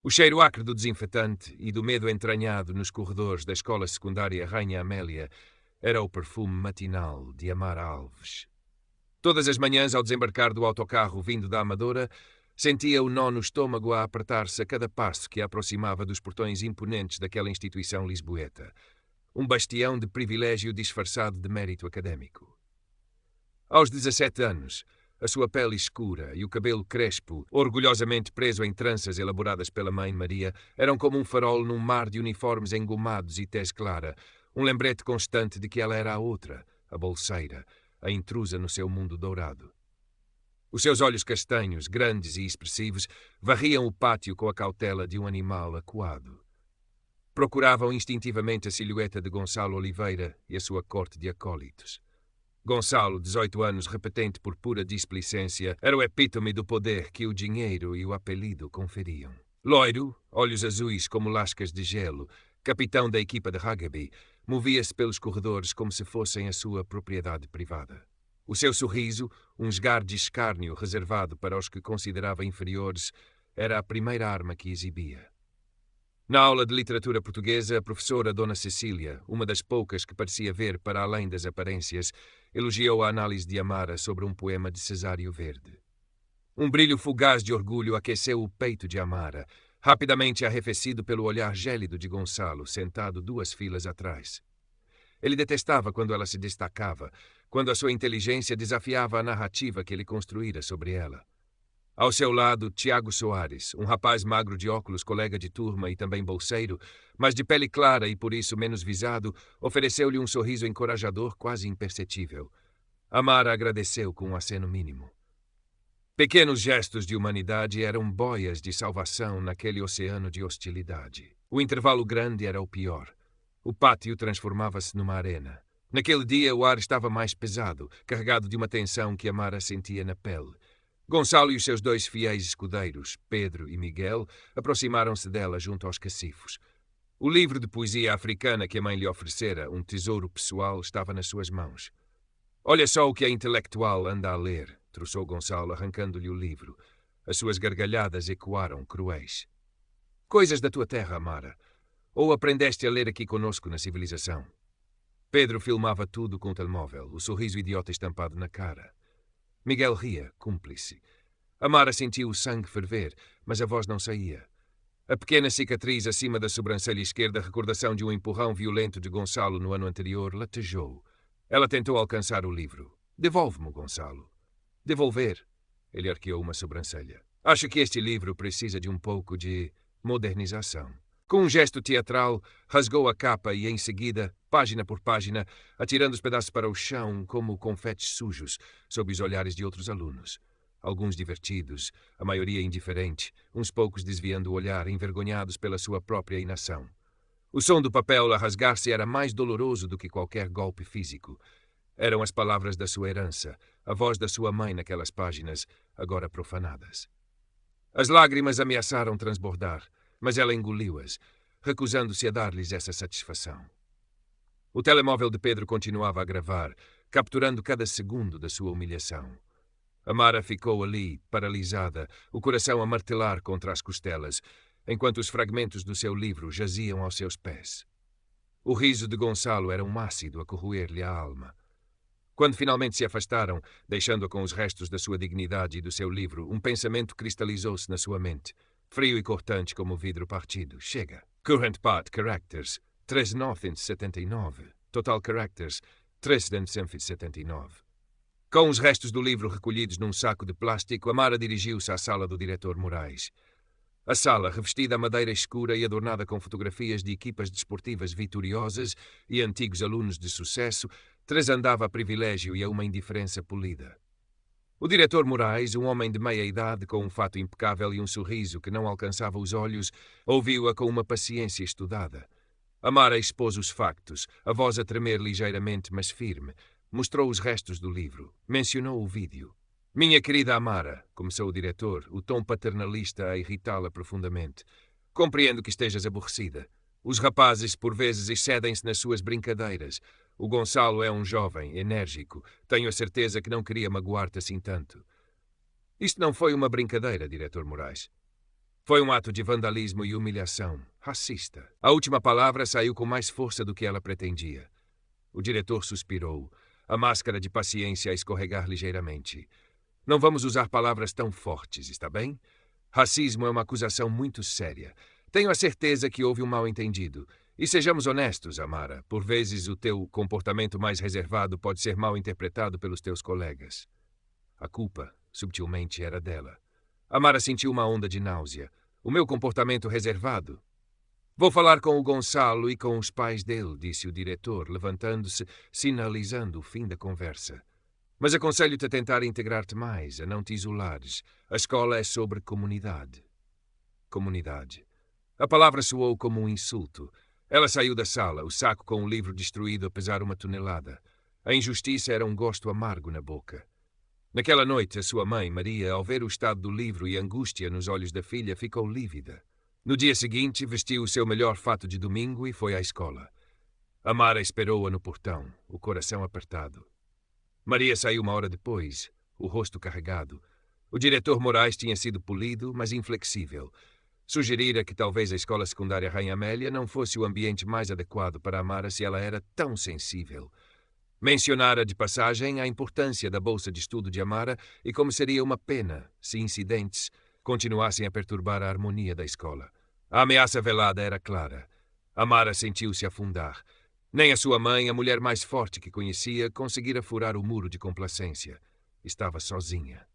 O cheiro acre do desinfetante e do medo entranhado nos corredores da escola secundária Rainha Amélia era o perfume matinal de Amara Alves. Todas as manhãs, ao desembarcar do autocarro vindo da Amadora, sentia o nó no estômago a apertar-se a cada passo que a aproximava dos portões imponentes daquela instituição lisboeta, um bastião de privilégio disfarçado de mérito académico. Aos 17 anos, a sua pele escura e o cabelo crespo, orgulhosamente preso em tranças elaboradas pela mãe Maria, eram como um farol num mar de uniformes engomados e tez clara, um lembrete constante de que ela era a outra, a bolseira, a intrusa no seu mundo dourado. Os seus olhos castanhos, grandes e expressivos, varriam o pátio com a cautela de um animal acuado. Procuravam instintivamente a silhueta de Gonçalo Oliveira e a sua corte de acólitos. Gonçalo, 18 anos, repetente por pura displicência, era o epítome do poder que o dinheiro e o apelido conferiam. Loiro, olhos azuis como lascas de gelo, capitão da equipa de rugby, movia-se pelos corredores como se fossem a sua propriedade privada. O seu sorriso, um esgar de escárnio reservado para os que considerava inferiores, era a primeira arma que exibia. Na aula de literatura portuguesa, a professora Dona Cecília, uma das poucas que parecia ver para além das aparências, elogiou a análise de Amara sobre um poema de Cesário Verde. Um brilho fugaz de orgulho aqueceu o peito de Amara, rapidamente arrefecido pelo olhar gélido de Gonçalo, sentado 2 filas atrás. Ele detestava quando ela se destacava, quando a sua inteligência desafiava a narrativa que ele construíra sobre ela. Ao seu lado, Tiago Soares, um rapaz magro de óculos, colega de turma e também bolseiro, mas de pele clara e por isso menos visado, ofereceu-lhe um sorriso encorajador quase imperceptível. Amara agradeceu com um aceno mínimo. Pequenos gestos de humanidade eram boias de salvação naquele oceano de hostilidade. O intervalo grande era o pior. O pátio transformava-se numa arena. Naquele dia o ar estava mais pesado, carregado de uma tensão que Amara sentia na pele. Gonçalo e os seus 2 fiéis escudeiros, Pedro e Miguel, aproximaram-se dela junto aos cacifos. O livro de poesia africana que a mãe lhe oferecera, um tesouro pessoal, estava nas suas mãos. Olha só o que a intelectual anda a ler, truçou Gonçalo, arrancando-lhe o livro. As suas gargalhadas ecoaram cruéis. Coisas da tua terra, Amara. Ou aprendeste a ler aqui conosco na civilização? Pedro filmava tudo com o telemóvel, o sorriso idiota estampado na cara. Miguel ria, cúmplice. Amara sentiu o sangue ferver, mas a voz não saía. A pequena cicatriz acima da sobrancelha esquerda, recordação de um empurrão violento de Gonçalo no ano anterior, latejou. Ela tentou alcançar o livro. Devolve-me, Gonçalo. Devolver. Ele arqueou uma sobrancelha. Acho que este livro precisa de um pouco de modernização. Com um gesto teatral, rasgou a capa e, em seguida, página por página, atirando os pedaços para o chão como confetes sujos, sob os olhares de outros alunos. Alguns divertidos, a maioria indiferente, uns poucos desviando o olhar, envergonhados pela sua própria inação. O som do papel a rasgar-se era mais doloroso do que qualquer golpe físico. Eram as palavras da sua herança, a voz da sua mãe naquelas páginas, agora profanadas. As lágrimas ameaçaram transbordar, mas ela engoliu-as, recusando-se a dar-lhes essa satisfação. O telemóvel de Pedro continuava a gravar, capturando cada segundo da sua humilhação. Amara ficou ali, paralisada, o coração a martelar contra as costelas, enquanto os fragmentos do seu livro jaziam aos seus pés. O riso de Gonçalo era um ácido a corroer-lhe a alma. Quando finalmente se afastaram, deixando-a com os restos da sua dignidade e do seu livro, um pensamento cristalizou-se na sua mente, frio e cortante como vidro partido. Chega. Current Path Characters, 3.979. Total Characters, 3.179. Com os restos do livro recolhidos num saco de plástico, Amara dirigiu-se à sala do diretor Moraes. A sala, revestida a madeira escura e adornada com fotografias de equipas desportivas vitoriosas e antigos alunos de sucesso, transandava a privilégio e a uma indiferença polida. O diretor Moraes, um homem de meia idade, com um fato impecável e um sorriso que não alcançava os olhos, ouviu-a com uma paciência estudada. Amara expôs os factos, a voz a tremer ligeiramente, mas firme. Mostrou os restos do livro. Mencionou o vídeo. Minha querida Amara, começou o diretor, o tom paternalista a irritá-la profundamente. Compreendo que estejas aborrecida. Os rapazes, por vezes, excedem-se nas suas brincadeiras. O Gonçalo é um jovem, enérgico. Tenho a certeza que não queria magoar-te assim tanto. Isto não foi uma brincadeira, diretor Moraes. Foi um ato de vandalismo e humilhação, racista. A última palavra saiu com mais força do que ela pretendia. O diretor suspirou, a máscara de paciência a escorregar ligeiramente. Não vamos usar palavras tão fortes, está bem? Racismo é uma acusação muito séria. Tenho a certeza que houve um mal-entendido. E sejamos honestos, Amara, por vezes o teu comportamento mais reservado pode ser mal interpretado pelos teus colegas. A culpa, subtilmente, era dela. Amara sentiu uma onda de náusea. O meu comportamento reservado? Vou falar com o Gonçalo e com os pais dele, disse o diretor, levantando-se, sinalizando o fim da conversa. Mas aconselho-te a tentar integrar-te mais, a não te isolares. A escola é sobre comunidade. Comunidade. A palavra soou como um insulto. Ela saiu da sala, o saco com o livro destruído a pesar 1 tonelada. A injustiça era um gosto amargo na boca. Naquela noite, a sua mãe, Maria, ao ver o estado do livro e a angústia nos olhos da filha, ficou lívida. No dia seguinte, vestiu o seu melhor fato de domingo e foi à escola. Amara esperou-a no portão, o coração apertado. Maria saiu 1 hora depois, o rosto carregado. O diretor Moraes tinha sido polido, mas inflexível. Sugerira que talvez a escola secundária Rainha Amélia não fosse o ambiente mais adequado para Amara se ela era tão sensível. Mencionara de passagem a importância da bolsa de estudo de Amara e como seria uma pena se incidentes continuassem a perturbar a harmonia da escola. A ameaça velada era clara. Amara sentiu-se afundar. Nem a sua mãe, a mulher mais forte que conhecia, conseguira furar o muro de complacência. Estava sozinha.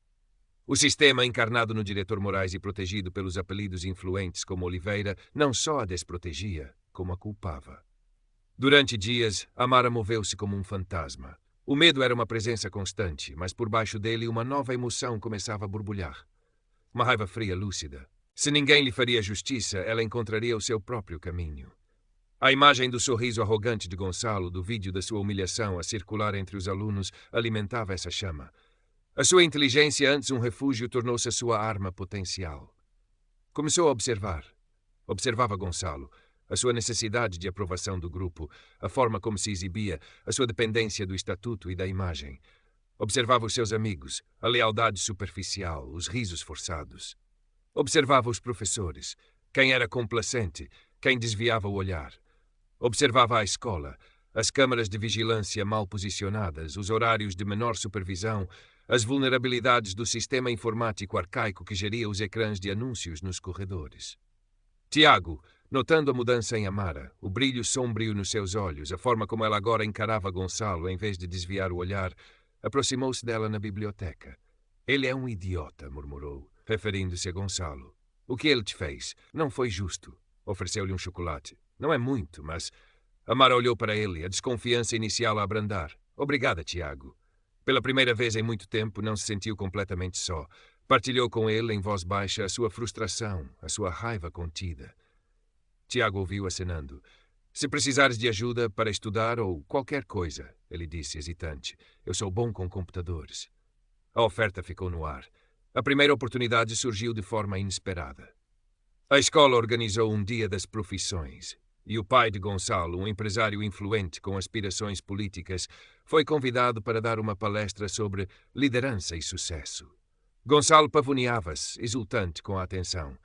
O sistema encarnado no diretor Moraes e protegido pelos apelidos influentes como Oliveira não só a desprotegia, como a culpava. Durante dias, Amara moveu-se como um fantasma. O medo era uma presença constante, mas por baixo dele uma nova emoção começava a borbulhar. Uma raiva fria, lúcida. Se ninguém lhe faria justiça, ela encontraria o seu próprio caminho. A imagem do sorriso arrogante de Gonçalo, do vídeo da sua humilhação a circular entre os alunos, alimentava essa chama. A sua inteligência, antes um refúgio, tornou-se a sua arma potencial. Começou a observar. Observava Gonçalo, a sua necessidade de aprovação do grupo, a forma como se exibia, a sua dependência do estatuto e da imagem. Observava os seus amigos, a lealdade superficial, os risos forçados. Observava os professores, quem era complacente, quem desviava o olhar. Observava a escola, as câmaras de vigilância mal posicionadas, os horários de menor supervisão, as vulnerabilidades do sistema informático arcaico que geria os ecrãs de anúncios nos corredores. Tiago, notando a mudança em Amara, o brilho sombrio nos seus olhos, a forma como ela agora encarava Gonçalo em vez de desviar o olhar, aproximou-se dela na biblioteca. Ele é um idiota, murmurou, referindo-se a Gonçalo. O que ele te fez? Não foi justo. Ofereceu-lhe um chocolate. Não é muito, mas... Amara olhou para ele, a desconfiança inicial a abrandar. Obrigada, Tiago. Pela primeira vez em muito tempo, não se sentiu completamente só. Partilhou com ele, em voz baixa, a sua frustração, a sua raiva contida. Tiago ouviu acenando. Se precisares de ajuda para estudar ou qualquer coisa, ele disse, hesitante. Eu sou bom com computadores. A oferta ficou no ar. A primeira oportunidade surgiu de forma inesperada. A escola organizou um dia das profissões. E o pai de Gonçalo, um empresário influente com aspirações políticas, foi convidado para dar uma palestra sobre liderança e sucesso. Gonçalo pavoneava-se, exultante com a atenção.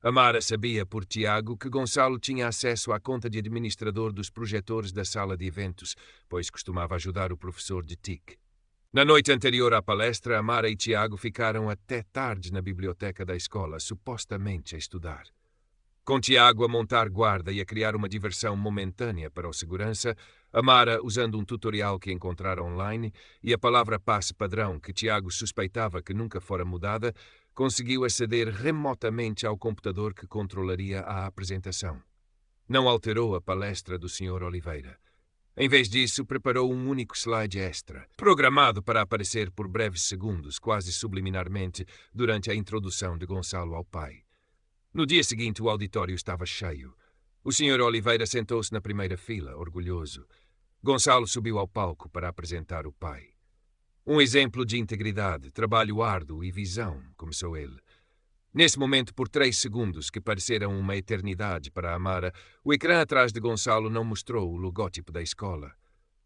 Amara sabia por Tiago que Gonçalo tinha acesso à conta de administrador dos projetores da sala de eventos, pois costumava ajudar o professor de TIC. Na noite anterior à palestra, Amara e Tiago ficaram até tarde na biblioteca da escola, supostamente a estudar. Com Tiago a montar guarda e a criar uma diversão momentânea para o segurança, Amara, usando um tutorial que encontrara online e a palavra passe padrão que Tiago suspeitava que nunca fora mudada, conseguiu aceder remotamente ao computador que controlaria a apresentação. Não alterou a palestra do Sr. Oliveira. Em vez disso, preparou um único slide extra, programado para aparecer por breves segundos, quase subliminarmente, durante a introdução de Gonçalo ao pai. No dia seguinte, o auditório estava cheio. O Sr. Oliveira sentou-se na primeira fila, orgulhoso. Gonçalo subiu ao palco para apresentar o pai. Um exemplo de integridade, trabalho árduo e visão, começou ele. Nesse momento, por 3 segundos, que pareceram uma eternidade para Amara, o ecrã atrás de Gonçalo não mostrou o logótipo da escola,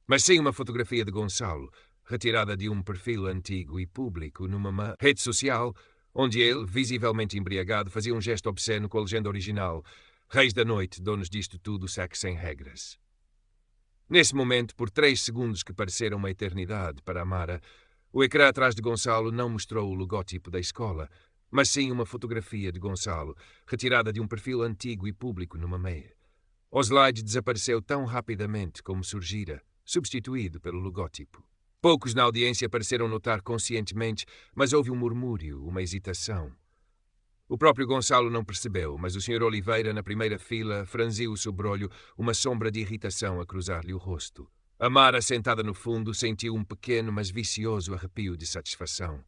mas sim uma fotografia de Gonçalo, retirada de um perfil antigo e público numa rede social, onde ele, visivelmente embriagado, fazia um gesto obsceno com a legenda original: Reis da noite, donos disto tudo, sexo sem regras. Nesse momento, por 3 segundos que pareceram uma eternidade para Amara, o ecrã atrás de Gonçalo não mostrou o logótipo da escola, mas sim uma fotografia de Gonçalo, retirada de um perfil antigo e público numa meia. O slide desapareceu tão rapidamente como surgira, substituído pelo logótipo. Poucos na audiência pareceram notar conscientemente, mas houve um murmúrio, uma hesitação. O próprio Gonçalo não percebeu, mas o Sr. Oliveira, na primeira fila, franziu o sobrolho, uma sombra de irritação a cruzar-lhe o rosto. Amara, sentada no fundo, sentiu um pequeno, mas vicioso arrepio de satisfação.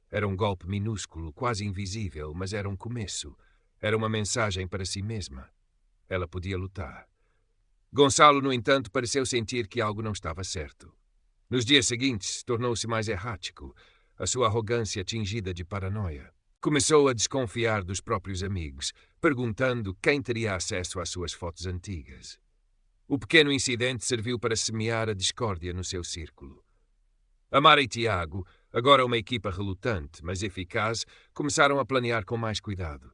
Era um golpe minúsculo, quase invisível, mas era um começo. Era uma mensagem para si mesma. Ela podia lutar. Gonçalo, no entanto, pareceu sentir que algo não estava certo. Nos dias seguintes, tornou-se mais errático, a sua arrogância tingida de paranoia. Começou a desconfiar dos próprios amigos, perguntando quem teria acesso às suas fotos antigas. O pequeno incidente serviu para semear a discórdia no seu círculo. Amara e Tiago, agora uma equipa relutante, mas eficaz, começaram a planear com mais cuidado.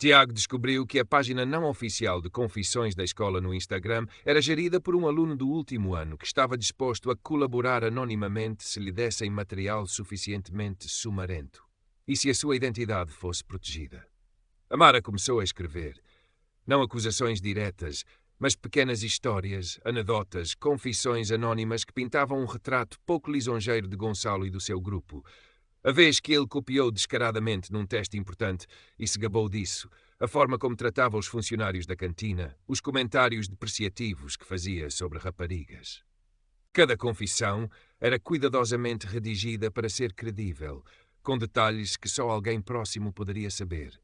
Tiago descobriu que a página não oficial de confissões da escola no Instagram era gerida por um aluno do último ano que estava disposto a colaborar anonimamente se lhe dessem material suficientemente sumarento e se a sua identidade fosse protegida. Amara começou a escrever, não acusações diretas, mas pequenas histórias, anedotas, confissões anónimas que pintavam um retrato pouco lisonjeiro de Gonçalo e do seu grupo. A vez que ele copiou descaradamente num teste importante e se gabou disso, a forma como tratava os funcionários da cantina, os comentários depreciativos que fazia sobre raparigas. Cada confissão era cuidadosamente redigida para ser credível, com detalhes que só alguém próximo poderia saber.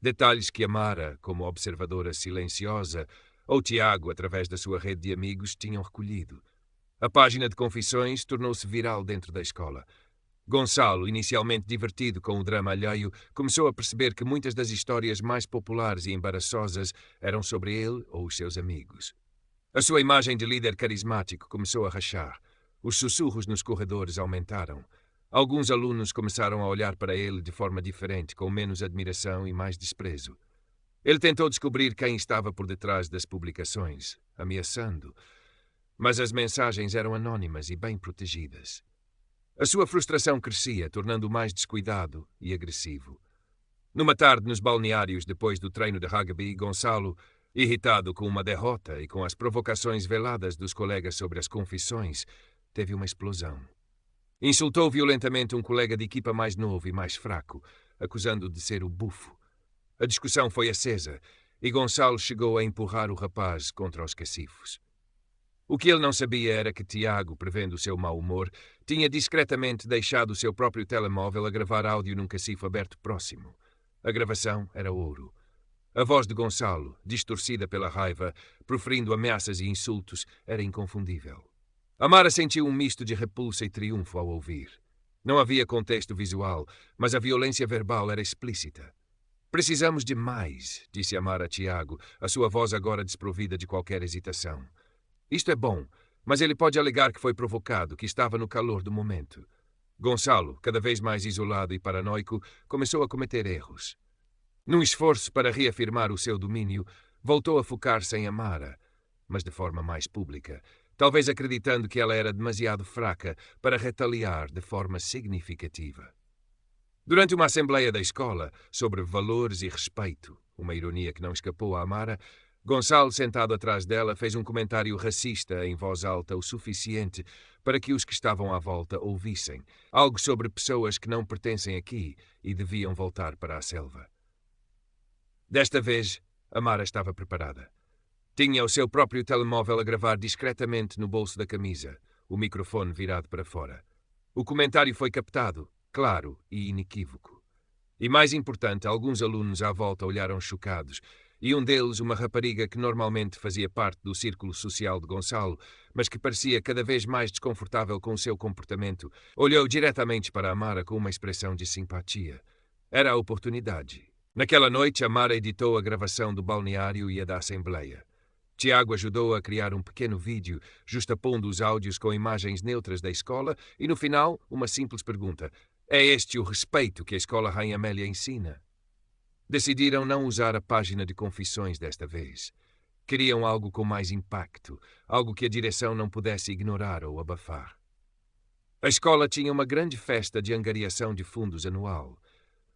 Detalhes que Amara, como observadora silenciosa, ou Tiago, através da sua rede de amigos, tinham recolhido. A página de confissões tornou-se viral dentro da escola. Gonçalo, inicialmente divertido com o drama alheio, começou a perceber que muitas das histórias mais populares e embaraçosas eram sobre ele ou os seus amigos. A sua imagem de líder carismático começou a rachar. Os sussurros nos corredores aumentaram. Alguns alunos começaram a olhar para ele de forma diferente, com menos admiração e mais desprezo. Ele tentou descobrir quem estava por detrás das publicações, ameaçando, mas as mensagens eram anónimas e bem protegidas. A sua frustração crescia, tornando-o mais descuidado e agressivo. Numa tarde nos balneários depois do treino de rugby, Gonçalo, irritado com uma derrota e com as provocações veladas dos colegas sobre as confissões, teve uma explosão. Insultou violentamente um colega de equipa mais novo e mais fraco, acusando-o de ser o bufo. A discussão foi acesa e Gonçalo chegou a empurrar o rapaz contra os cacifos. O que ele não sabia era que Tiago, prevendo o seu mau humor, tinha discretamente deixado o seu próprio telemóvel a gravar áudio num cacifo aberto próximo. A gravação era ouro. A voz de Gonçalo, distorcida pela raiva, proferindo ameaças e insultos, era inconfundível. Amara sentiu um misto de repulsa e triunfo ao ouvir. Não havia contexto visual, mas a violência verbal era explícita. Precisamos de mais, disse Amara a Tiago, a sua voz agora desprovida de qualquer hesitação. Isto é bom, mas ele pode alegar que foi provocado, que estava no calor do momento. Gonçalo, cada vez mais isolado e paranoico, começou a cometer erros. Num esforço para reafirmar o seu domínio, voltou a focar-se em Amara, mas de forma mais pública, talvez acreditando que ela era demasiado fraca para retaliar de forma significativa. Durante uma assembleia da escola sobre valores e respeito, uma ironia que não escapou a Amara, Gonçalo, sentado atrás dela, fez um comentário racista em voz alta o suficiente para que os que estavam à volta ouvissem, algo sobre pessoas que não pertencem aqui e deviam voltar para a selva. Desta vez, Amara estava preparada. Tinha o seu próprio telemóvel a gravar discretamente no bolso da camisa, o microfone virado para fora. O comentário foi captado, claro e inequívoco. E mais importante, alguns alunos à volta olharam chocados, e um deles, uma rapariga que normalmente fazia parte do círculo social de Gonçalo, mas que parecia cada vez mais desconfortável com o seu comportamento, olhou diretamente para Amara com uma expressão de simpatia. Era a oportunidade. Naquela noite, Amara editou a gravação do balneário e a da assembleia. Tiago ajudou a criar um pequeno vídeo, justapondo os áudios com imagens neutras da escola e, no final, uma simples pergunta. É este o respeito que a escola Rainha Amélia ensina. Decidiram não usar a página de confissões desta vez. Queriam algo com mais impacto, algo que a direção não pudesse ignorar ou abafar. A escola tinha uma grande festa de angariação de fundos anual.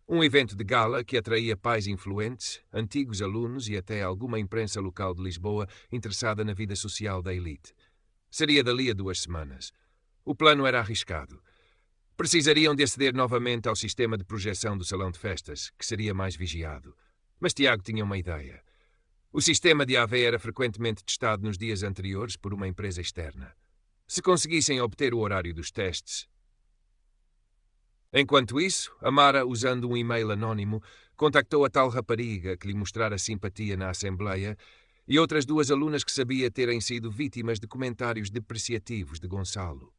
Um evento de gala que atraía pais influentes, antigos alunos e até alguma imprensa local de Lisboa interessada na vida social da elite. Seria dali a 2 semanas. O plano era arriscado. Precisariam de aceder novamente ao sistema de projeção do salão de festas, que seria mais vigiado. Mas Tiago tinha uma ideia. O sistema de AV era frequentemente testado nos dias anteriores por uma empresa externa. Se conseguissem obter o horário dos testes. Enquanto isso, Amara, usando um e-mail anónimo, contactou a tal rapariga que lhe mostrara simpatia na assembleia e outras 2 alunas que sabia terem sido vítimas de comentários depreciativos de Gonçalo.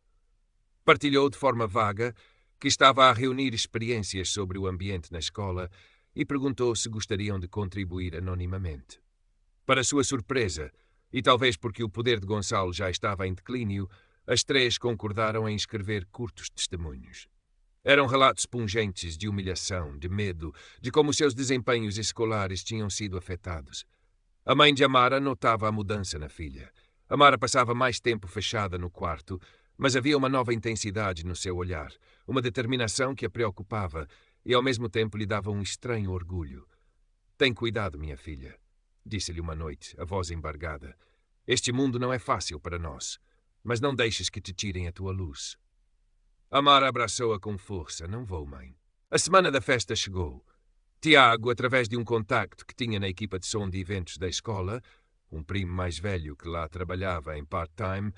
Partilhou de forma vaga que estava a reunir experiências sobre o ambiente na escola e perguntou se gostariam de contribuir anonimamente. Para sua surpresa, e talvez porque o poder de Gonçalo já estava em declínio, as 3 concordaram em escrever curtos testemunhos. Eram relatos pungentes de humilhação, de medo, de como seus desempenhos escolares tinham sido afetados. A mãe de Amara notava a mudança na filha. Amara passava mais tempo fechada no quarto, mas havia uma nova intensidade no seu olhar, uma determinação que a preocupava e ao mesmo tempo lhe dava um estranho orgulho. «Tem cuidado, minha filha», disse-lhe uma noite, a voz embargada. «Este mundo não é fácil para nós, mas não deixes que te tirem a tua luz». Amara abraçou-a com força. «Não vou, mãe». A semana da festa chegou. Tiago, através de um contacto que tinha na equipa de som de eventos da escola, um primo mais velho que lá trabalhava em part-time,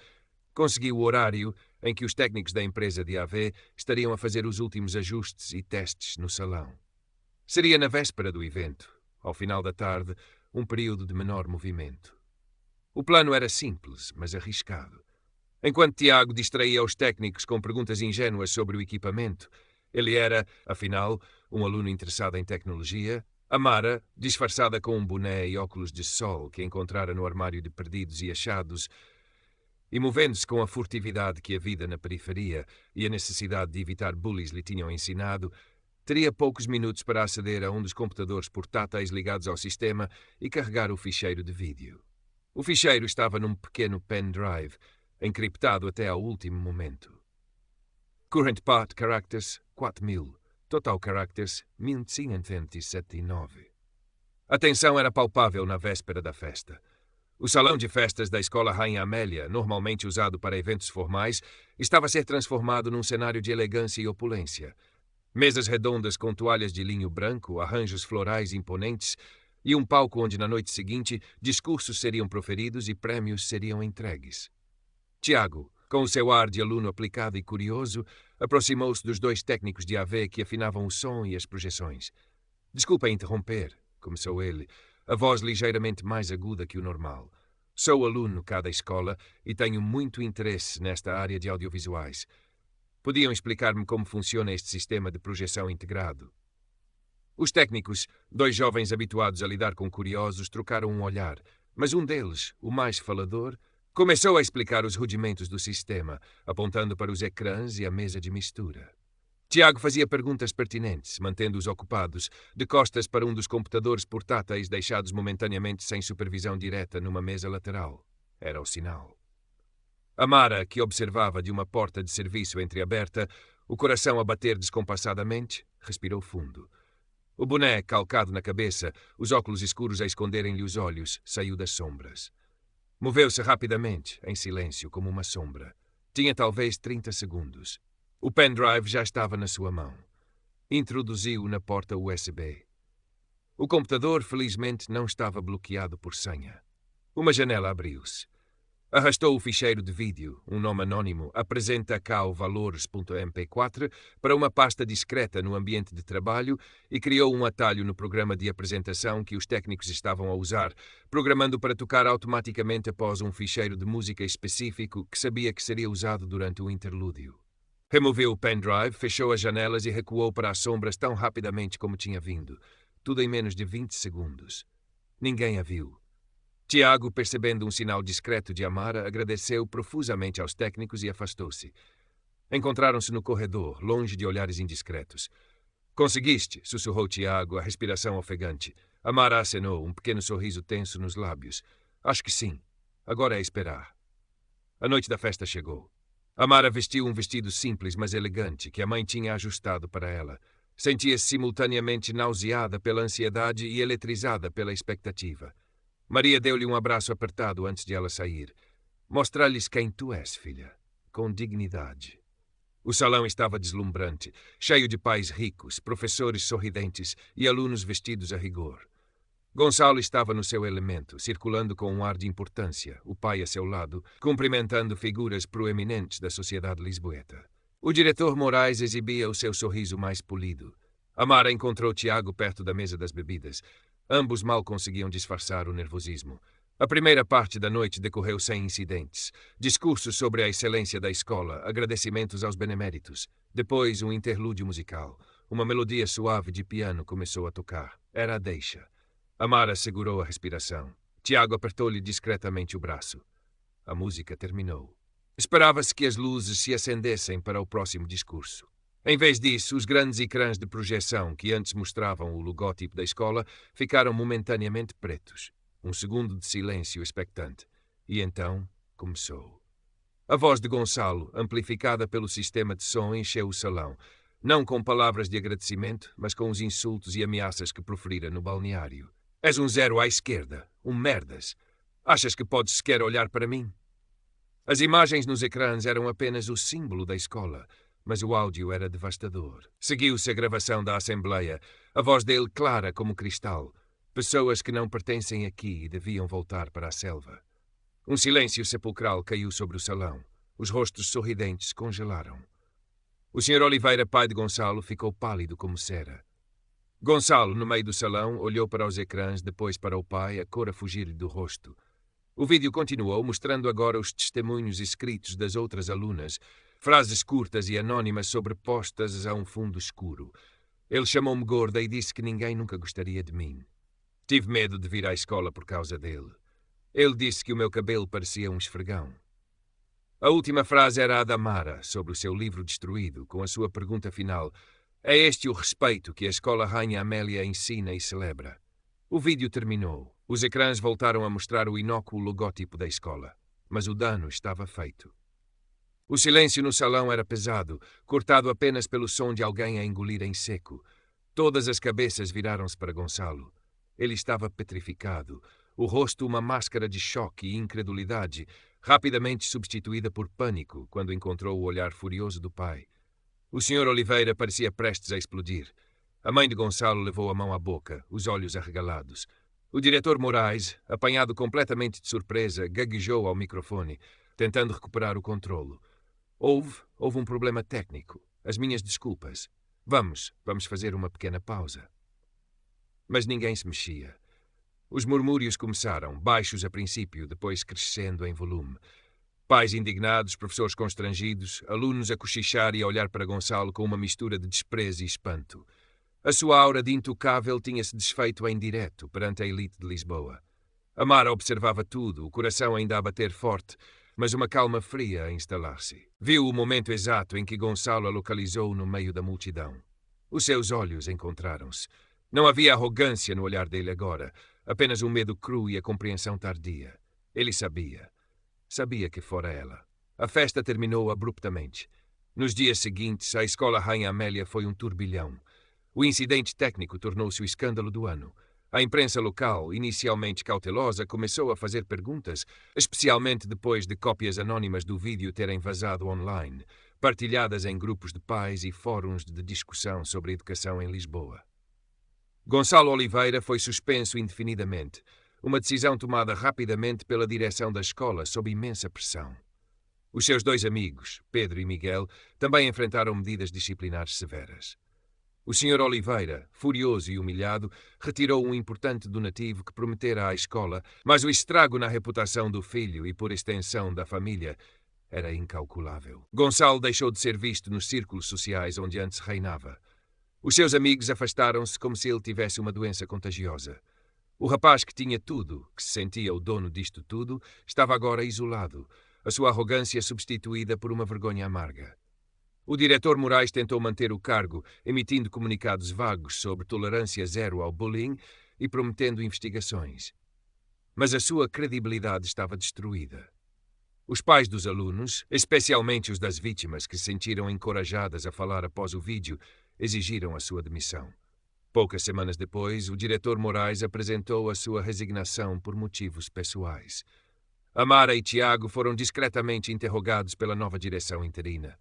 conseguiu o horário em que os técnicos da empresa de AV estariam a fazer os últimos ajustes e testes no salão. Seria na véspera do evento, ao final da tarde, um período de menor movimento. O plano era simples, mas arriscado. Enquanto Tiago distraía os técnicos com perguntas ingênuas sobre o equipamento, ele era, afinal, um aluno interessado em tecnologia. Amara, disfarçada com um boné e óculos de sol que encontrara no armário de perdidos e achados, e movendo-se com a furtividade que a vida na periferia e a necessidade de evitar bullies lhe tinham ensinado, teria poucos minutos para aceder a um dos computadores portáteis ligados ao sistema e carregar o ficheiro de vídeo. O ficheiro estava num pequeno pendrive, encriptado até ao último momento. Current Path Characters 4000, Total Characters 1579. A tensão era palpável na véspera da festa. O salão de festas da Escola Rainha Amélia, normalmente usado para eventos formais, estava a ser transformado num cenário de elegância e opulência. Mesas redondas com toalhas de linho branco, arranjos florais imponentes e um palco onde, na noite seguinte, discursos seriam proferidos e prêmios seriam entregues. Tiago, com o seu ar de aluno aplicado e curioso, aproximou-se dos 2 técnicos de AV que afinavam o som e as projeções. «Desculpa interromper», começou ele, a voz ligeiramente mais aguda que o normal. «Sou aluno cá da escola e tenho muito interesse nesta área de audiovisuais. Podiam explicar-me como funciona este sistema de projeção integrado?» Os técnicos, 2 jovens habituados a lidar com curiosos, trocaram um olhar, mas um deles, o mais falador, começou a explicar os rudimentos do sistema, apontando para os ecrãs e a mesa de mistura. Tiago fazia perguntas pertinentes, mantendo-os ocupados, de costas para um dos computadores portáteis deixados momentaneamente sem supervisão direta numa mesa lateral. Era o sinal. Amara, que observava de uma porta de serviço entreaberta, o coração a bater descompassadamente, respirou fundo. O boné, calcado na cabeça, os óculos escuros a esconderem-lhe os olhos, saiu das sombras. Moveu-se rapidamente, em silêncio, como uma sombra. Tinha talvez 30 segundos. O pendrive já estava na sua mão. Introduziu-o na porta USB. O computador, felizmente, não estava bloqueado por senha. Uma janela abriu-se. Arrastou o ficheiro de vídeo, um nome anónimo, apresenta cá o valores.mp4, para uma pasta discreta no ambiente de trabalho e criou um atalho no programa de apresentação que os técnicos estavam a usar, programando para tocar automaticamente após um ficheiro de música específico que sabia que seria usado durante o interlúdio. Removeu o pendrive, fechou as janelas e recuou para as sombras tão rapidamente como tinha vindo. Tudo em menos de 20 segundos. Ninguém a viu. Tiago, percebendo um sinal discreto de Amara, agradeceu profusamente aos técnicos e afastou-se. Encontraram-se no corredor, longe de olhares indiscretos. Conseguiste, sussurrou Tiago, a respiração ofegante. Amara acenou, um pequeno sorriso tenso nos lábios. Acho que sim. Agora é esperar. A noite da festa chegou. Amara vestiu um vestido simples, mas elegante, que a mãe tinha ajustado para ela. Sentia-se simultaneamente nauseada pela ansiedade e eletrizada pela expectativa. Maria deu-lhe um abraço apertado antes de ela sair. Mostra-lhes quem tu és, filha. Com dignidade. O salão estava deslumbrante, cheio de pais ricos, professores sorridentes e alunos vestidos a rigor. Gonçalo estava no seu elemento, circulando com um ar de importância, o pai a seu lado, cumprimentando figuras proeminentes da sociedade lisboeta. O diretor Moraes exibia o seu sorriso mais polido. Amara encontrou Tiago perto da mesa das bebidas. Ambos mal conseguiam disfarçar o nervosismo. A primeira parte da noite decorreu sem incidentes. Discursos sobre a excelência da escola, agradecimentos aos beneméritos. Depois, um interlúdio musical. Uma melodia suave de piano começou a tocar. Era a deixa. Amara segurou a respiração. Tiago apertou-lhe discretamente o braço. A música terminou. Esperava-se que as luzes se acendessem para o próximo discurso. Em vez disso, os grandes ecrãs de projeção que antes mostravam o logótipo da escola ficaram momentaneamente pretos. Um segundo de silêncio expectante. E então começou. A voz de Gonçalo, amplificada pelo sistema de som, encheu o salão. Não com palavras de agradecimento, mas com os insultos e ameaças que proferira no balneário. És um zero à esquerda, um merdas. Achas que podes sequer olhar para mim? As imagens nos ecrãs eram apenas o símbolo da escola, mas o áudio era devastador. Seguiu-se a gravação da Assembleia, a voz dele clara como cristal. Pessoas que não pertencem aqui e deviam voltar para a selva. Um silêncio sepulcral caiu sobre o salão. Os rostos sorridentes congelaram. O Sr. Oliveira, pai de Gonçalo, ficou pálido como cera. Gonçalo, no meio do salão, olhou para os ecrãs, depois para o pai, a cor a fugir-lhe do rosto. O vídeo continuou, mostrando agora os testemunhos escritos das outras alunas, frases curtas e anônimas sobrepostas a um fundo escuro. Ele chamou-me gorda e disse que ninguém nunca gostaria de mim. Tive medo de vir à escola por causa dele. Ele disse que o meu cabelo parecia um esfregão. A última frase era a da Mara, sobre o seu livro destruído, com a sua pergunta final. É este o respeito que a Escola Rainha Amélia ensina e celebra. O vídeo terminou. Os ecrãs voltaram a mostrar o inócuo logótipo da escola. Mas o dano estava feito. O silêncio no salão era pesado, cortado apenas pelo som de alguém a engolir em seco. Todas as cabeças viraram-se para Gonçalo. Ele estava petrificado, o rosto uma máscara de choque e incredulidade, rapidamente substituída por pânico quando encontrou o olhar furioso do pai. O Sr. Oliveira parecia prestes a explodir. A mãe de Gonçalo levou a mão à boca, os olhos arregalados. O diretor Moraes, apanhado completamente de surpresa, gaguejou ao microfone, tentando recuperar o controlo. Houve um problema técnico. As minhas desculpas. Vamos fazer uma pequena pausa. Mas ninguém se mexia. Os murmúrios começaram, baixos a princípio, depois crescendo em volume. Pais indignados, professores constrangidos, alunos a cochichar e a olhar para Gonçalo com uma mistura de desprezo e espanto. A sua aura de intocável tinha-se desfeito em direto perante a elite de Lisboa. Amara observava tudo, o coração ainda a bater forte, mas uma calma fria a instalar-se. Viu o momento exato em que Gonçalo a localizou no meio da multidão. Os seus olhos encontraram-se. Não havia arrogância no olhar dele agora, apenas um medo cru e a compreensão tardia. Ele sabia. Sabia que fora ela. A festa terminou abruptamente. Nos dias seguintes, a Escola Rainha Amélia foi um turbilhão. O incidente técnico tornou-se o escândalo do ano. A imprensa local, inicialmente cautelosa, começou a fazer perguntas, especialmente depois de cópias anônimas do vídeo terem vazado online, partilhadas em grupos de pais e fóruns de discussão sobre educação em Lisboa. Gonçalo Oliveira foi suspenso indefinidamente, uma decisão tomada rapidamente pela direção da escola sob imensa pressão. Os seus dois amigos, Pedro e Miguel, também enfrentaram medidas disciplinares severas. O Sr. Oliveira, furioso e humilhado, retirou um importante donativo que prometera à escola, mas o estrago na reputação do filho e, por extensão, da família, era incalculável. Gonçalo deixou de ser visto nos círculos sociais onde antes reinava. Os seus amigos afastaram-se como se ele tivesse uma doença contagiosa. O rapaz que tinha tudo, que se sentia o dono disto tudo, estava agora isolado, a sua arrogância substituída por uma vergonha amarga. O diretor Moraes tentou manter o cargo, emitindo comunicados vagos sobre tolerância zero ao bullying e prometendo investigações. Mas a sua credibilidade estava destruída. Os pais dos alunos, especialmente os das vítimas que se sentiram encorajadas a falar após o vídeo, exigiram a sua demissão. Poucas semanas depois, o diretor Moraes apresentou a sua resignação por motivos pessoais. Amara e Tiago foram discretamente interrogados pela nova direção interina.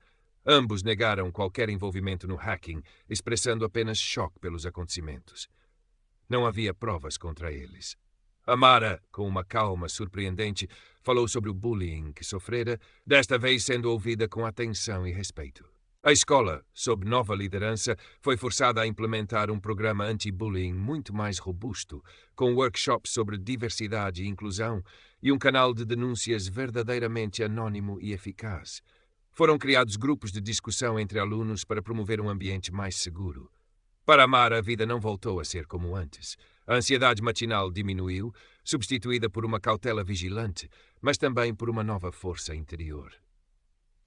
Ambos negaram qualquer envolvimento no hacking, expressando apenas choque pelos acontecimentos. Não havia provas contra eles. Amara, com uma calma surpreendente, falou sobre o bullying que sofrera, desta vez sendo ouvida com atenção e respeito. A escola, sob nova liderança, foi forçada a implementar um programa anti-bullying muito mais robusto, com workshops sobre diversidade e inclusão e um canal de denúncias verdadeiramente anônimo e eficaz. Foram criados grupos de discussão entre alunos para promover um ambiente mais seguro. Para Amara, a vida não voltou a ser como antes. A ansiedade matinal diminuiu, substituída por uma cautela vigilante, mas também por uma nova força interior.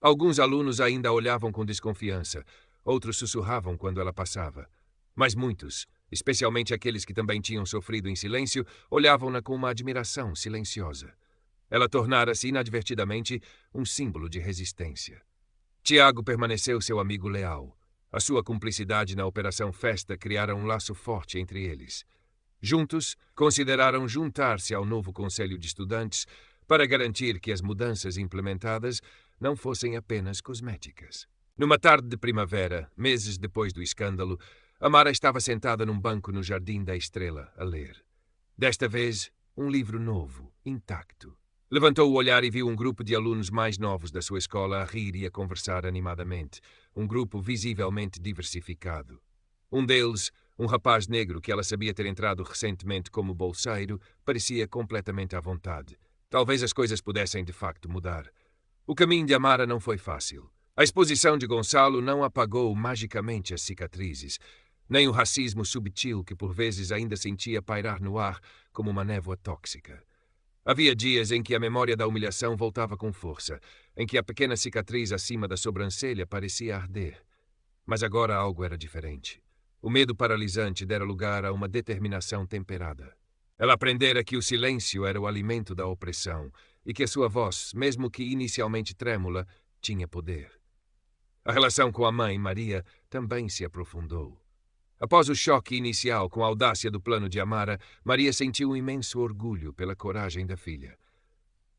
Alguns alunos ainda a olhavam com desconfiança, outros sussurravam quando ela passava. Mas muitos, especialmente aqueles que também tinham sofrido em silêncio, olhavam-na com uma admiração silenciosa. Ela tornara-se inadvertidamente um símbolo de resistência. Tiago permaneceu seu amigo leal. A sua cumplicidade na Operação Festa criara um laço forte entre eles. Juntos, consideraram juntar-se ao novo Conselho de Estudantes para garantir que as mudanças implementadas não fossem apenas cosméticas. Numa tarde de primavera, meses depois do escândalo, Amara estava sentada num banco no Jardim da Estrela, a ler. Desta vez, um livro novo, intacto. Levantou o olhar e viu um grupo de alunos mais novos da sua escola a rir e a conversar animadamente, um grupo visivelmente diversificado. Um deles, um rapaz negro que ela sabia ter entrado recentemente como bolseiro, parecia completamente à vontade. Talvez as coisas pudessem de facto mudar. O caminho de Amara não foi fácil. A exposição de Gonçalo não apagou magicamente as cicatrizes, nem o racismo subtil que por vezes ainda sentia pairar no ar como uma névoa tóxica. Havia dias em que a memória da humilhação voltava com força, em que a pequena cicatriz acima da sobrancelha parecia arder. Mas agora algo era diferente. O medo paralisante dera lugar a uma determinação temperada. Ela aprendera que o silêncio era o alimento da opressão e que a sua voz, mesmo que inicialmente trêmula, tinha poder. A relação com a mãe, Maria, também se aprofundou. Após o choque inicial com a audácia do plano de Amara, Maria sentiu um imenso orgulho pela coragem da filha.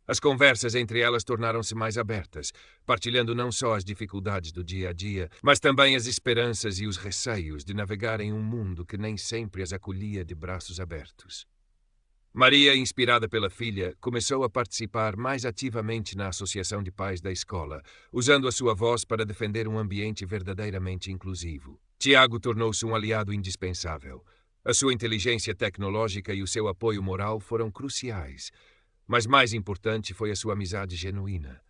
As conversas entre elas tornaram-se mais abertas, partilhando não só as dificuldades do dia a dia, mas também as esperanças e os receios de navegar em um mundo que nem sempre as acolhia de braços abertos. Maria, inspirada pela filha, começou a participar mais ativamente na associação de pais da escola, usando a sua voz para defender um ambiente verdadeiramente inclusivo. Tiago tornou-se um aliado indispensável. A sua inteligência tecnológica e o seu apoio moral foram cruciais, mas mais importante foi a sua amizade genuína.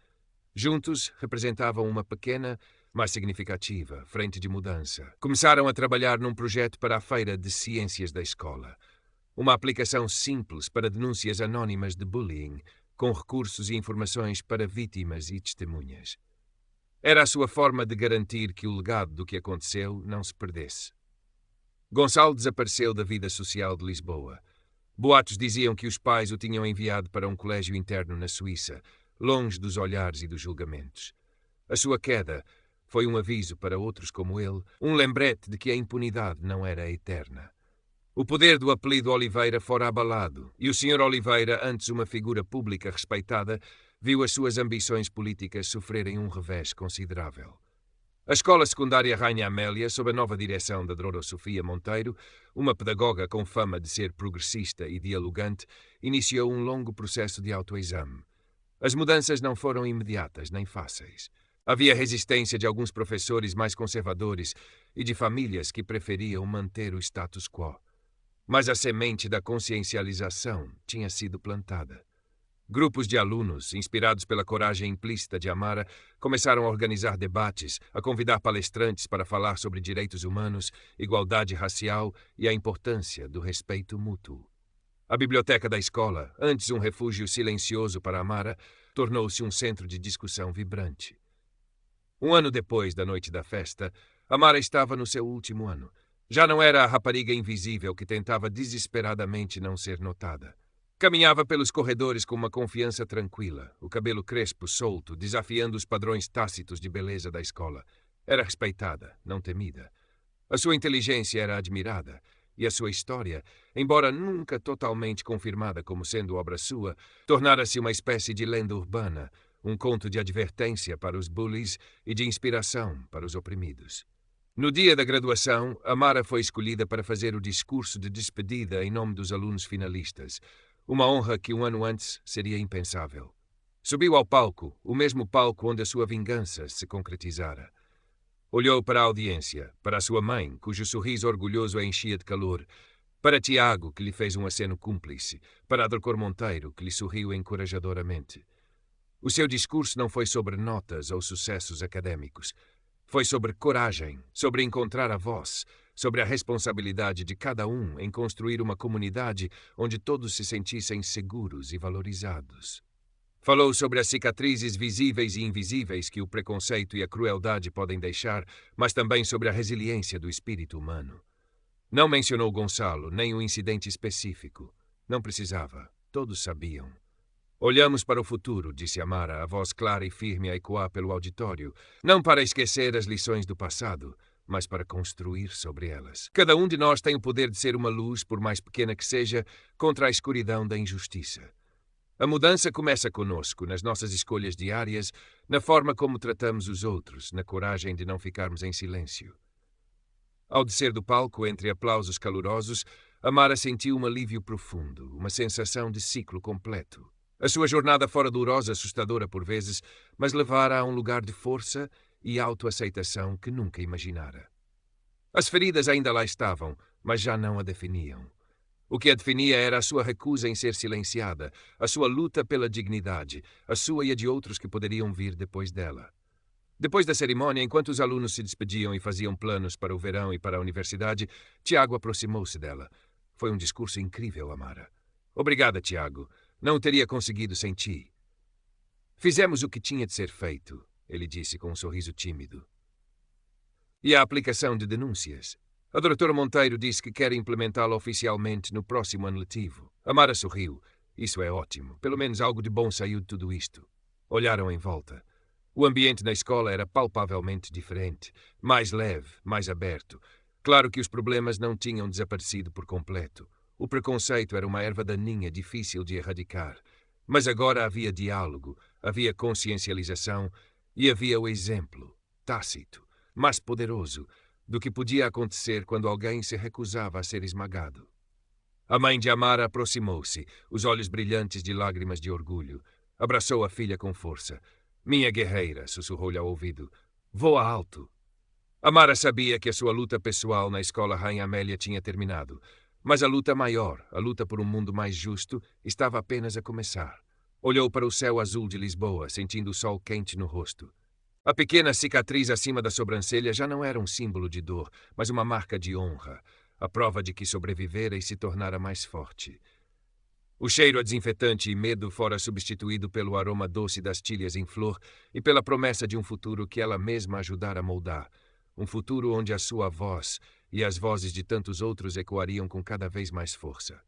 Juntos, representavam uma pequena, mas significativa, frente de mudança. Começaram a trabalhar num projeto para a Feira de Ciências da escola. Uma aplicação simples para denúncias anónimas de bullying, com recursos e informações para vítimas e testemunhas. Era a sua forma de garantir que o legado do que aconteceu não se perdesse. Gonçalo desapareceu da vida social de Lisboa. Boatos diziam que os pais o tinham enviado para um colégio interno na Suíça, longe dos olhares e dos julgamentos. A sua queda foi um aviso para outros como ele, um lembrete de que a impunidade não era eterna. O poder do apelido Oliveira fora abalado, e o Sr. Oliveira, antes uma figura pública respeitada, viu as suas ambições políticas sofrerem um revés considerável. A escola secundária Rainha Amélia, sob a nova direção da Dra. Sofia Monteiro, uma pedagoga com fama de ser progressista e dialogante, iniciou um longo processo de autoexame. As mudanças não foram imediatas nem fáceis. Havia resistência de alguns professores mais conservadores e de famílias que preferiam manter o status quo. Mas a semente da consciencialização tinha sido plantada. Grupos de alunos, inspirados pela coragem implícita de Amara, começaram a organizar debates, a convidar palestrantes para falar sobre direitos humanos, igualdade racial e a importância do respeito mútuo. A biblioteca da escola, antes um refúgio silencioso para Amara, tornou-se um centro de discussão vibrante. Um ano depois da noite da festa, Amara estava no seu último ano. Já não era a rapariga invisível que tentava desesperadamente não ser notada. Caminhava pelos corredores com uma confiança tranquila, o cabelo crespo solto, desafiando os padrões tácitos de beleza da escola. Era respeitada, não temida. A sua inteligência era admirada, e a sua história, embora nunca totalmente confirmada como sendo obra sua, tornara-se uma espécie de lenda urbana, um conto de advertência para os bullies e de inspiração para os oprimidos. No dia da graduação, Amara foi escolhida para fazer o discurso de despedida em nome dos alunos finalistas, uma honra que um ano antes seria impensável. Subiu ao palco, o mesmo palco onde a sua vingança se concretizara. Olhou para a audiência, para a sua mãe, cujo sorriso orgulhoso a enchia de calor, para Tiago, que lhe fez um aceno cúmplice, para Adelcor Monteiro, que lhe sorriu encorajadoramente. O seu discurso não foi sobre notas ou sucessos acadêmicos. Foi sobre coragem, sobre encontrar a voz, sobre a responsabilidade de cada um em construir uma comunidade onde todos se sentissem seguros e valorizados. Falou sobre as cicatrizes visíveis e invisíveis que o preconceito e a crueldade podem deixar, mas também sobre a resiliência do espírito humano. Não mencionou Gonçalo, nem um incidente específico. Não precisava. Todos sabiam. Olhamos para o futuro, disse Amara, a voz clara e firme a ecoar pelo auditório, não para esquecer as lições do passado, mas para construir sobre elas. Cada um de nós tem o poder de ser uma luz, por mais pequena que seja, contra a escuridão da injustiça. A mudança começa conosco, nas nossas escolhas diárias, na forma como tratamos os outros, na coragem de não ficarmos em silêncio. Ao descer do palco, entre aplausos calorosos, Amara sentiu um alívio profundo, uma sensação de ciclo completo. A sua jornada fora do Urosa, assustadora por vezes, mas levara a um lugar de força e autoaceitação que nunca imaginara. As feridas ainda lá estavam, mas já não a definiam. O que a definia era a sua recusa em ser silenciada, a sua luta pela dignidade, a sua e a de outros que poderiam vir depois dela. Depois da cerimônia, enquanto os alunos se despediam e faziam planos para o verão e para a universidade, Tiago aproximou-se dela. Foi um discurso incrível, Amara. Obrigada, Tiago. Não teria conseguido sem ti. Fizemos o que tinha de ser feito, ele disse com um sorriso tímido. E a aplicação de denúncias? A doutora Monteiro disse que quer implementá-la oficialmente no próximo ano letivo. Amara sorriu. Isso é ótimo. Pelo menos algo de bom saiu de tudo isto. Olharam em volta. O ambiente na escola era palpavelmente diferente, mais leve, mais aberto. Claro que os problemas não tinham desaparecido por completo. O preconceito era uma erva daninha difícil de erradicar. Mas agora havia diálogo, havia consciencialização e havia o exemplo, tácito, mas poderoso, do que podia acontecer quando alguém se recusava a ser esmagado. A mãe de Amara aproximou-se, os olhos brilhantes de lágrimas de orgulho. Abraçou a filha com força. Minha guerreira, sussurrou-lhe ao ouvido. Voa alto. Amara sabia que a sua luta pessoal na escola Rainha Amélia tinha terminado. Mas a luta maior, a luta por um mundo mais justo, estava apenas a começar. Olhou para o céu azul de Lisboa, sentindo o sol quente no rosto. A pequena cicatriz acima da sobrancelha já não era um símbolo de dor, mas uma marca de honra, a prova de que sobrevivera e se tornara mais forte. O cheiro a desinfetante e medo fora substituído pelo aroma doce das tílias em flor e pela promessa de um futuro que ela mesma ajudara a moldar. Um futuro onde a sua voz e as vozes de tantos outros ecoariam com cada vez mais força.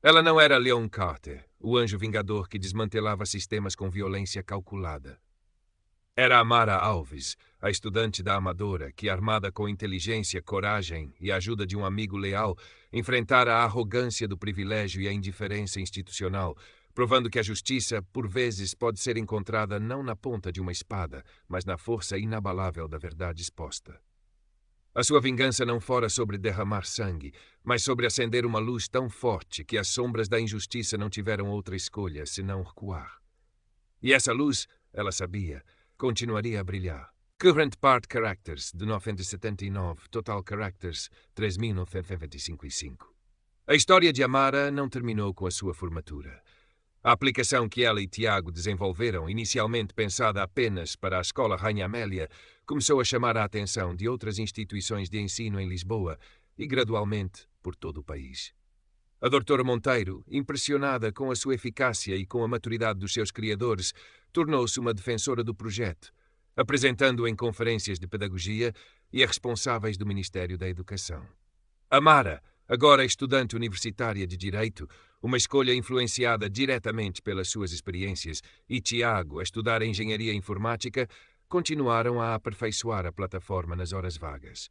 Ela não era Leon Carter, o anjo vingador que desmantelava sistemas com violência calculada. Era Amara Alves, a estudante da Amadora, que, armada com inteligência, coragem e a ajuda de um amigo leal, enfrentara a arrogância do privilégio e a indiferença institucional, provando que a justiça, por vezes, pode ser encontrada não na ponta de uma espada, mas na força inabalável da verdade exposta. A sua vingança não fora sobre derramar sangue, mas sobre acender uma luz tão forte que as sombras da injustiça não tiveram outra escolha senão recuar. E essa luz, ela sabia, continuaria a brilhar. Current Part Characters, de 979, Total Characters, 3.925. A história de Amara não terminou com a sua formatura. A aplicação que ela e Tiago desenvolveram, inicialmente pensada apenas para a Escola Rainha Amélia, começou a chamar a atenção de outras instituições de ensino em Lisboa e, gradualmente, por todo o país. A doutora Monteiro, impressionada com a sua eficácia e com a maturidade dos seus criadores, tornou-se uma defensora do projeto. apresentando-o em conferências de pedagogia e a responsáveis do Ministério da Educação. Amara, agora estudante universitária de Direito, uma escolha influenciada diretamente pelas suas experiências, e Tiago, a estudar Engenharia Informática, continuaram a aperfeiçoar a plataforma nas horas vagas.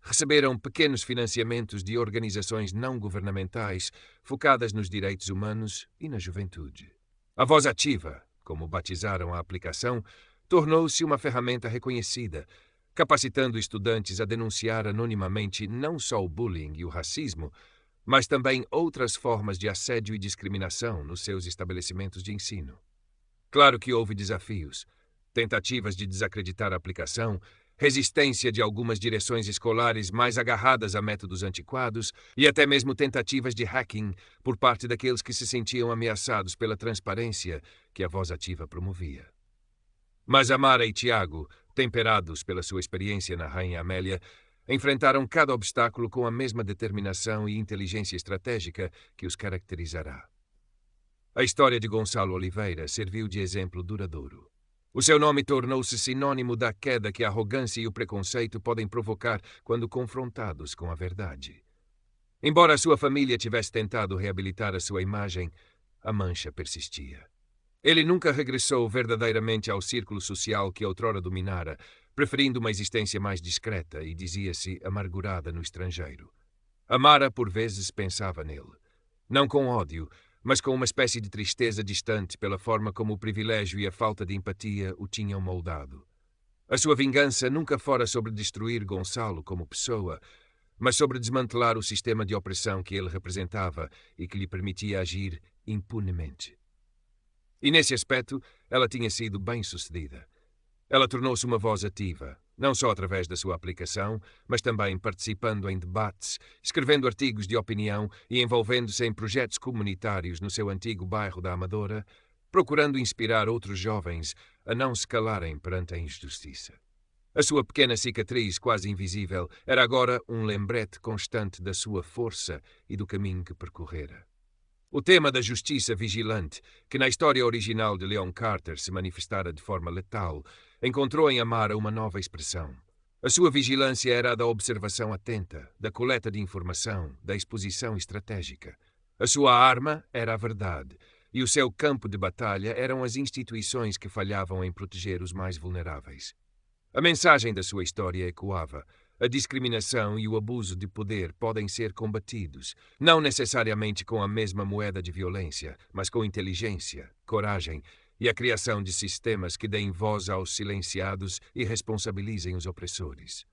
Receberam pequenos financiamentos de organizações não governamentais focadas nos direitos humanos e na juventude. A Voz Ativa, como batizaram a aplicação, tornou-se uma ferramenta reconhecida, capacitando estudantes a denunciar anonimamente não só o bullying e o racismo, mas também outras formas de assédio e discriminação nos seus estabelecimentos de ensino. Claro que houve desafios, tentativas de desacreditar a aplicação, resistência de algumas direções escolares mais agarradas a métodos antiquados e até mesmo tentativas de hacking por parte daqueles que se sentiam ameaçados pela transparência que a Voz Ativa promovia. Mas Amara e Tiago, temperados pela sua experiência na Rainha Amélia, enfrentaram cada obstáculo com a mesma determinação e inteligência estratégica que os caracterizará. A história de Gonçalo Oliveira serviu de exemplo duradouro. O seu nome tornou-se sinônimo da queda que a arrogância e o preconceito podem provocar quando confrontados com a verdade. Embora a sua família tivesse tentado reabilitar a sua imagem, a mancha persistia. Ele nunca regressou verdadeiramente ao círculo social que outrora dominara, preferindo uma existência mais discreta e dizia-se amargurada no estrangeiro. Amara, por vezes, pensava nele. Não com ódio, mas com uma espécie de tristeza distante pela forma como o privilégio e a falta de empatia o tinham moldado. A sua vingança nunca fora sobre destruir Gonçalo como pessoa, mas sobre desmantelar o sistema de opressão que ele representava e que lhe permitia agir impunemente. E nesse aspecto, ela tinha sido bem-sucedida. Ela tornou-se uma voz ativa, não só através da sua aplicação, mas também participando em debates, escrevendo artigos de opinião e envolvendo-se em projetos comunitários no seu antigo bairro da Amadora, procurando inspirar outros jovens a não se calarem perante a injustiça. A sua pequena cicatriz, quase invisível, era agora um lembrete constante da sua força e do caminho que percorrera. O tema da justiça vigilante, que na história original de Leon Carter se manifestara de forma letal, encontrou em Amara uma nova expressão. A sua vigilância era a da observação atenta, da coleta de informação, da exposição estratégica. A sua arma era a verdade, e o seu campo de batalha eram as instituições que falhavam em proteger os mais vulneráveis. A mensagem da sua história ecoava. A discriminação e o abuso de poder podem ser combatidos, não necessariamente com a mesma moeda de violência, mas com inteligência, coragem e a criação de sistemas que deem voz aos silenciados e responsabilizem os opressores.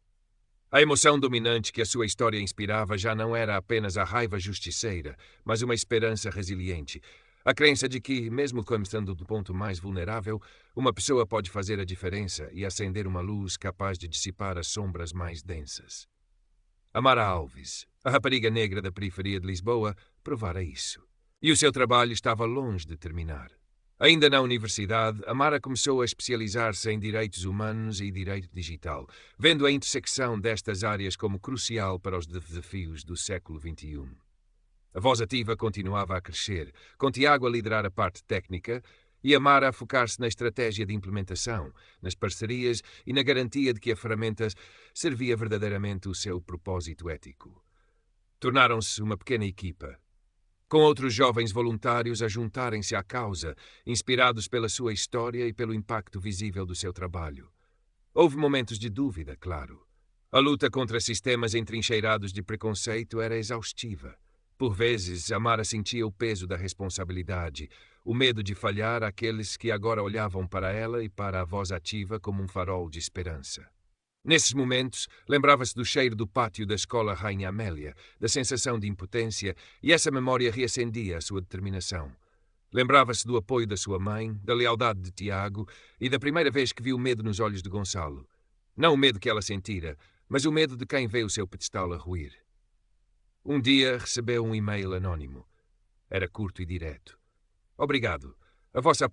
A emoção dominante que a sua história inspirava já não era apenas a raiva justiceira, mas uma esperança resiliente. A crença de que, mesmo começando do ponto mais vulnerável, uma pessoa pode fazer a diferença e acender uma luz capaz de dissipar as sombras mais densas. Amara Alves, a rapariga negra da periferia de Lisboa, provara isso. E o seu trabalho estava longe de terminar. Ainda na universidade, Amara começou a especializar-se em direitos humanos e direito digital, vendo a intersecção destas áreas como crucial para os desafios do século XXI. A Voz Ativa continuava a crescer, com Tiago a liderar a parte técnica e Amara a focar-se na estratégia de implementação, nas parcerias e na garantia de que a ferramenta servia verdadeiramente o seu propósito ético. Tornaram-se uma pequena equipa, com outros jovens voluntários a juntarem-se à causa, inspirados pela sua história e pelo impacto visível do seu trabalho. Houve momentos de dúvida, claro. A luta contra sistemas entrincheirados de preconceito era exaustiva. Por vezes, Amara sentia o peso da responsabilidade, o medo de falhar àqueles que agora olhavam para ela e para a Voz Ativa como um farol de esperança. Nesses momentos, lembrava-se do cheiro do pátio da escola Rainha Amélia, da sensação de impotência, e essa memória reacendia a sua determinação. Lembrava-se do apoio da sua mãe, da lealdade de Tiago e da primeira vez que viu o medo nos olhos de Gonçalo. Não o medo que ela sentira, mas o medo de quem vê o seu pedestal a ruir. Um dia recebeu um e-mail anónimo. Era curto e direto. Obrigado. A vossa